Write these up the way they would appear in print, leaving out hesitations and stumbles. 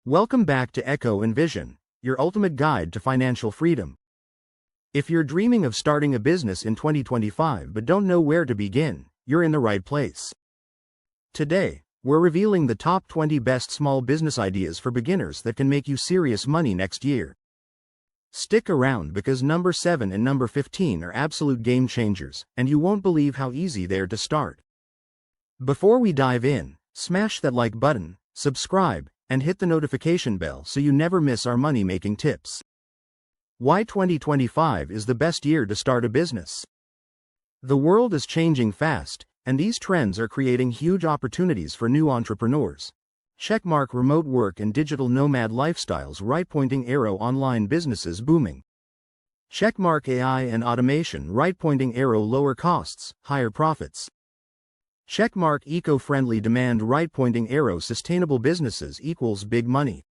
Welcome back to Echo and Vision, your ultimate guide to financial freedom. If you're dreaming of starting a business in 2025 but don't know where to begin, you're in the right place. Today, we're revealing the top 20 best small business ideas for beginners that can make you serious money next year. Stick around because number 7 and number 15 are absolute game changers, and you won't believe how easy they are to start. Before we dive in, smash that like button, subscribe, and hit the notification bell so you never miss our money-making tips. Why 2025 is the best year to start a business? The world is changing fast, and these trends are creating huge opportunities for new entrepreneurs. Checkmark remote work and digital nomad lifestyles, right pointing arrow online businesses booming. Checkmark AI and automation, right pointing arrow lower costs, higher profits. Checkmark eco-friendly demand, right pointing arrow sustainable businesses equals big money.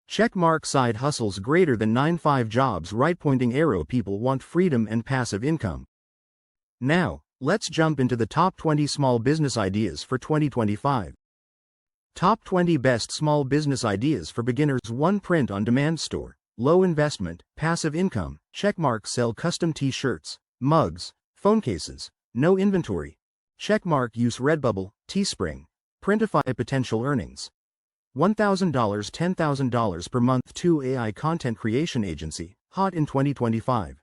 Checkmark side hustles greater than 9-5 jobs, right pointing arrow people want freedom and passive income. Now, let's jump into the top 20 small business ideas for 2025. Top 20 best small business ideas for beginners. 1 Print-on-demand store, low investment, passive income. Checkmark sell custom t-shirts, mugs, phone cases, no inventory. Checkmark use Redbubble, Teespring, Printify. Potential earnings: $1,000, $10,000 per month. 2 AI content creation agency, hot in 2025.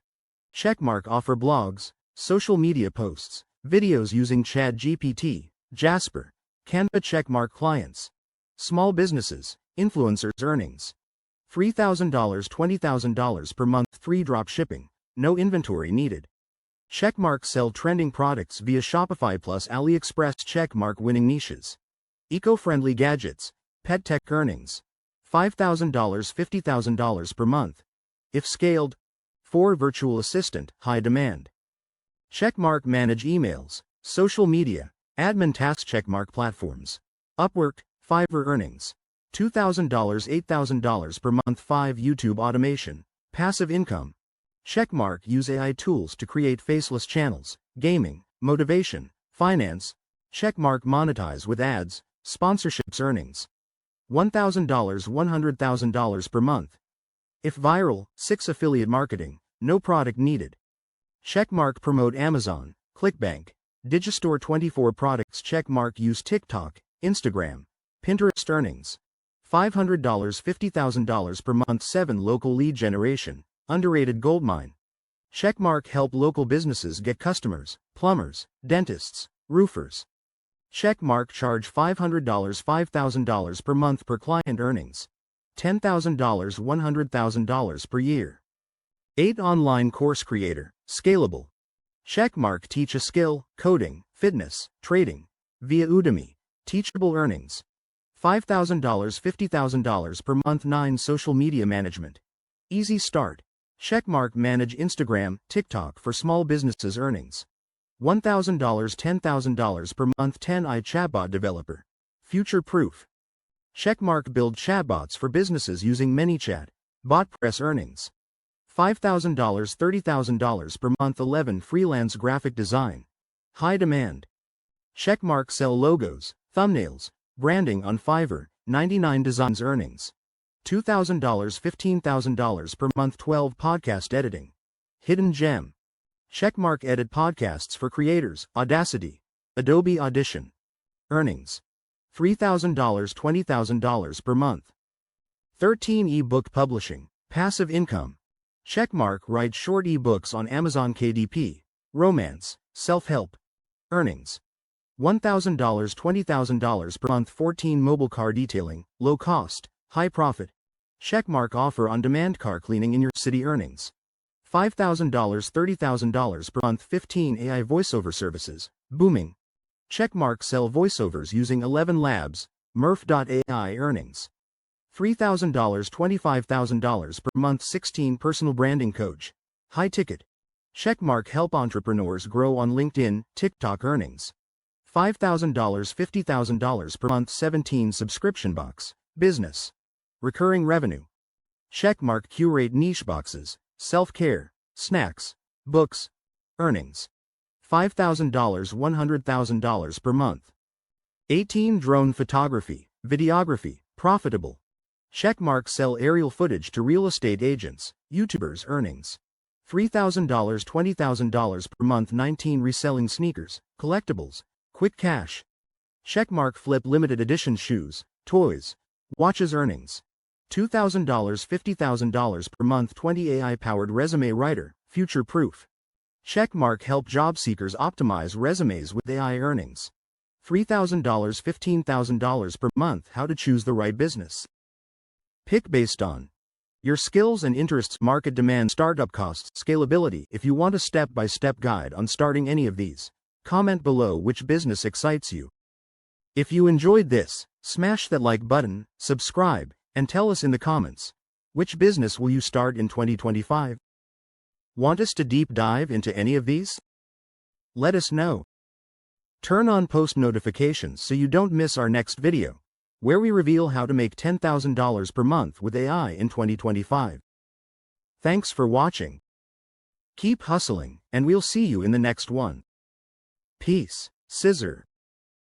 Checkmark offer blogs, social media posts, videos using ChatGPT, Jasper, Canva. Checkmark clients: small businesses, influencers. Earnings: $3,000, $20,000 per month. 3 Drop shipping, no inventory needed. Checkmark sell trending products via Shopify plus AliExpress. Checkmark winning niches: eco-friendly gadgets, pet tech. Earnings: $5,000, $50,000 per month. If scaled. 4 Virtual assistant, high demand. Checkmark manage emails, social media, admin tasks. Checkmark platforms: Upwork, Fiverr. Earnings: $2,000, $8,000 per month. 5 YouTube automation, passive income. Checkmark use AI tools to create faceless channels, gaming, motivation, finance. Checkmark monetize with ads, sponsorships. Earnings: $1,000, $100,000 per month. If viral. 6 Affiliate marketing, no product needed. Checkmark promote Amazon, ClickBank, Digistore. 24 products. Checkmark use TikTok, Instagram, Pinterest. Earnings: $500, $50,000 per month. 7 Local lead generation, underrated goldmine. Checkmark help local businesses get customers, plumbers, dentists, roofers. Checkmark charge $500, $5,000 per month per client. Earnings: $10,000, $100,000 per year. 8 Online course creator, scalable. Checkmark teach a skill, coding, fitness, trading, via Udemy, teachable. Earnings: $5,000, $50,000 per month. 9 Social media management, easy start. Checkmark manage Instagram, TikTok for small businesses. Earnings: $1,000, $10,000 per month. 10 chatbot developer, future proof. Checkmark build chatbots for businesses using ManyChat, BotPress. Earnings: $5,000, $30,000 per month. 11 Freelance graphic design, high demand. Checkmark sell logos, thumbnails, branding on Fiverr, 99 designs. Earnings: $2,000, $15,000 per month. 12 Podcast editing, hidden gem. Checkmark edit podcasts for creators, Audacity, Adobe Audition. Earnings: $3,000, $20,000 per month. 13 Ebook publishing, passive income. Checkmark write short ebooks on Amazon. KDP, romance, self-help. Earnings: $1,000, $20,000 per month. 14 Mobile car detailing, low cost, high profit. Checkmark offer on-demand car cleaning in your city. Earnings: $5,000, $30,000 per month. 15 AI voiceover services, booming. Checkmark sell voiceovers using 11 Labs, Murph.ai. Earnings: $3,000, $25,000 per month. 16 Personal branding coach, high ticket. Checkmark help entrepreneurs grow on LinkedIn, TikTok. Earnings: $5,000, $50,000 per month. 17 Subscription box, business, recurring revenue. Checkmark curate niche boxes, self-care, snacks, books. Earnings: $5,000, $100,000 per month. 18 Drone photography, videography, profitable. Checkmark sell aerial footage to real estate agents, YouTubers earnings. $3,000 $20,000 per month 19 reselling sneakers, collectibles, quick cash. Checkmark flip limited edition shoes, toys, watches earnings. $2,000 $50,000 per month 20 AI-powered resume writer, future proof. Checkmark help job seekers optimize resumes with AI earnings. $3,000 $15,000 per month how to choose the right business. Pick based on your skills and interests, market demand, startup costs, scalability. If you want a step-by-step guide on starting any of these, comment below which business excites you. If you enjoyed this, smash that like button, subscribe, and tell us in the comments, which business will you start in 2025? Want us to deep dive into any of these? Let us know. Turn on post notifications so you don't miss our next video, where we reveal how to make $10,000 per month with AI in 2025. Thanks for watching. Keep hustling, and we'll see you in the next one. Peace. Scissor.